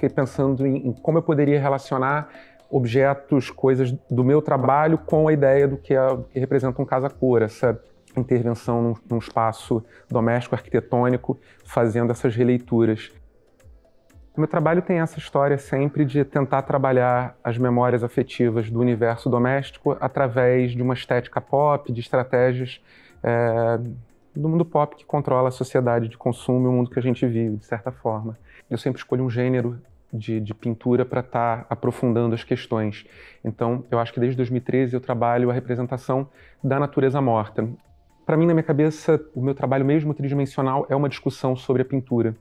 fiquei pensando em como eu poderia relacionar objetos, coisas do meu trabalho com a ideia do que representa um casa-cor, essa intervenção num espaço doméstico, arquitetônico, fazendo essas releituras. O meu trabalho tem essa história sempre de tentar trabalhar as memórias afetivas do universo doméstico através de uma estética pop, de estratégias do mundo pop que controla a sociedade de consumo e o mundo que a gente vive, de certa forma. Eu sempre escolho um gênero de pintura para estar aprofundando as questões. Então, eu acho que desde 2013 eu trabalho a representação da natureza morta. Para mim, na minha cabeça, o meu trabalho mesmo tridimensional é uma discussão sobre a pintura.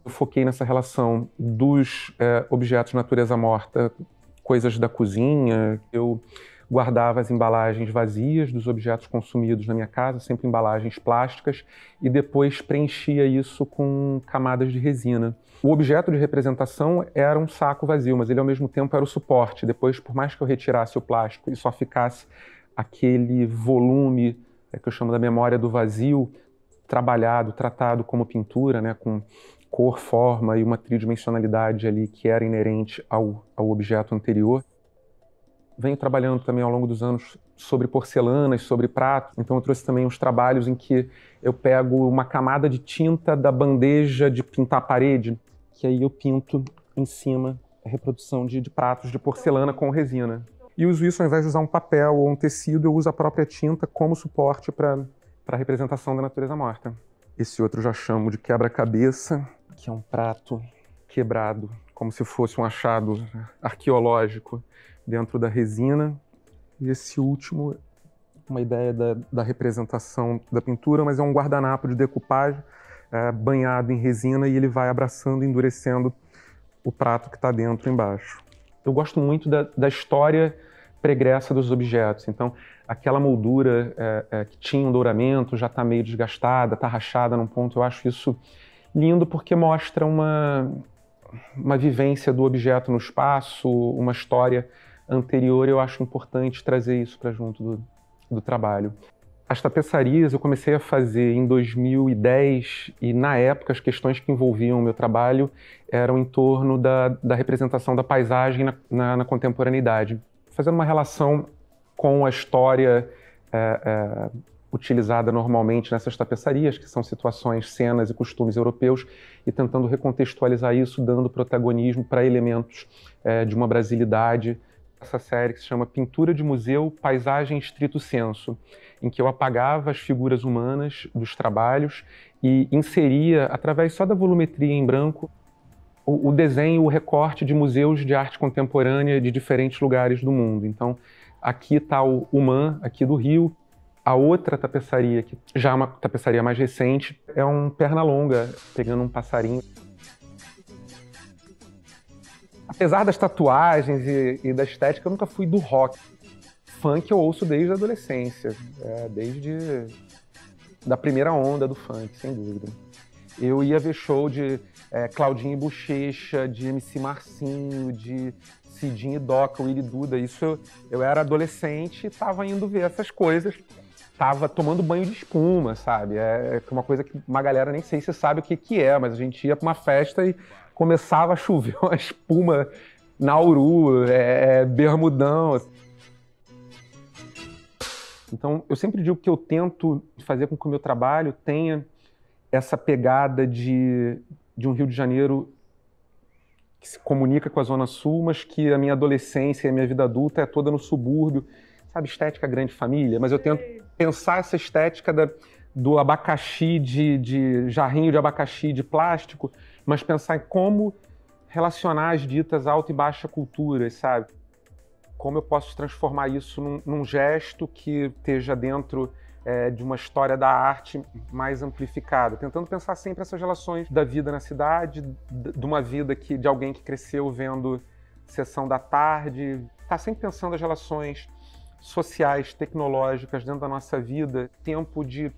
Eu foquei nessa relação dos objetos de natureza morta, coisas da cozinha. Eu guardava as embalagens vazias dos objetos consumidos na minha casa, sempre embalagens plásticas, e depois preenchia isso com camadas de resina. O objeto de representação era um saco vazio, mas ele ao mesmo tempo era o suporte. Depois, por mais que eu retirasse o plástico e só ficasse aquele volume que eu chamo da memória do vazio, trabalhado, tratado como pintura, né, com cor, forma e uma tridimensionalidade ali que era inerente ao objeto anterior. Venho trabalhando também ao longo dos anos sobre porcelanas, sobre pratos. Então eu trouxe também uns trabalhos em que eu pego uma camada de tinta da bandeja de pintar a parede, que aí eu pinto em cima a reprodução de pratos de porcelana com resina. E uso isso, ao invés de usar um papel ou um tecido, eu uso a própria tinta como suporte para a representação da natureza morta. Esse outro eu já chamo de quebra-cabeça, que é um prato quebrado, como se fosse um achado arqueológico dentro da resina. E esse último, uma ideia da representação da pintura, mas é um guardanapo de decupagem banhado em resina e ele vai abraçando e endurecendo o prato que está dentro embaixo. Eu gosto muito da história pregressa dos objetos. Então, aquela moldura que tinha um douramento já está meio desgastada, está rachada num ponto. Eu acho isso lindo porque mostra uma vivência do objeto no espaço, uma história anterior. Eu acho importante trazer isso para junto do trabalho. As tapeçarias eu comecei a fazer em 2010 e, na época, as questões que envolviam o meu trabalho eram em torno da representação da paisagem na contemporaneidade, fazendo uma relação com a história utilizada normalmente nessas tapeçarias, que são situações, cenas e costumes europeus, e tentando recontextualizar isso, dando protagonismo para elementos de uma brasilidade. Essa série que se chama Pintura de Museu, Paisagem Stricto Sensu, em que eu apagava as figuras humanas dos trabalhos e inseria, através só da volumetria em branco, o desenho, o recorte de museus de arte contemporânea de diferentes lugares do mundo. Então, aqui está o UMAN, aqui do Rio. A outra tapeçaria, que já é uma tapeçaria mais recente, é um Pernalonga, pegando um passarinho. Apesar das tatuagens e da estética, eu nunca fui do rock. Funk eu ouço desde a adolescência, desde da primeira onda do funk, sem dúvida. Eu ia ver show de Claudinho e Buchecha, de MC Marcinho, de Cidinho e Doca, Willy Duda. Isso eu era adolescente e estava indo ver essas coisas. Tava tomando banho de espuma, sabe? É uma coisa que uma galera nem sei se sabe o que é, mas a gente ia para uma festa e começava a chover uma espuma Nauru, bermudão. Então, eu sempre digo que eu tento fazer com que o meu trabalho tenha essa pegada de um Rio de Janeiro que se comunica com a Zona Sul, mas que a minha adolescência e a minha vida adulta é toda no subúrbio, sabe? Estética grande família, mas eu tento pensar essa estética do abacaxi, de jarrinho de abacaxi de plástico, mas pensar em como relacionar as ditas alta e baixa culturas, sabe? Como eu posso transformar isso num gesto que esteja dentro de uma história da arte mais amplificada, tentando pensar sempre essas relações da vida na cidade, de uma vida de alguém que cresceu vendo Sessão da Tarde, tá sempre pensando as relações sociais, tecnológicas dentro da nossa vida, tempo de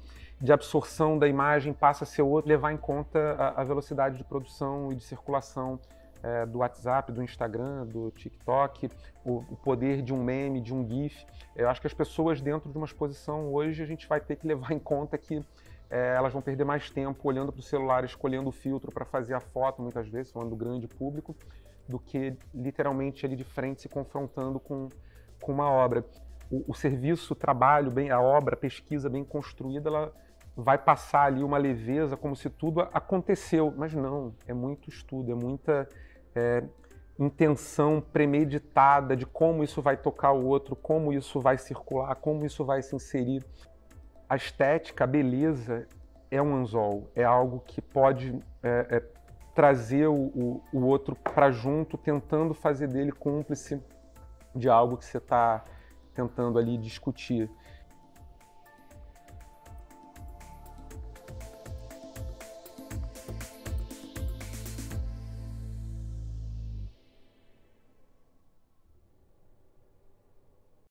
absorção da imagem passa a ser outro, levar em conta a velocidade de produção e de circulação do WhatsApp, do Instagram, do TikTok, o poder de um meme, de um GIF. Eu acho que as pessoas dentro de uma exposição hoje a gente vai ter que levar em conta que elas vão perder mais tempo olhando para o celular, escolhendo o filtro para fazer a foto, muitas vezes, falando do grande público, do que literalmente ali de frente se confrontando com uma obra. O serviço, o trabalho, a obra, a pesquisa bem construída, ela vai passar ali uma leveza, como se tudo aconteceu. Mas não, é muito estudo, é muita intenção premeditada de como isso vai tocar o outro, como isso vai circular, como isso vai se inserir. A estética, a beleza é um anzol, é algo que pode trazer o outro para junto, tentando fazer dele cúmplice de algo que você está tentando ali discutir.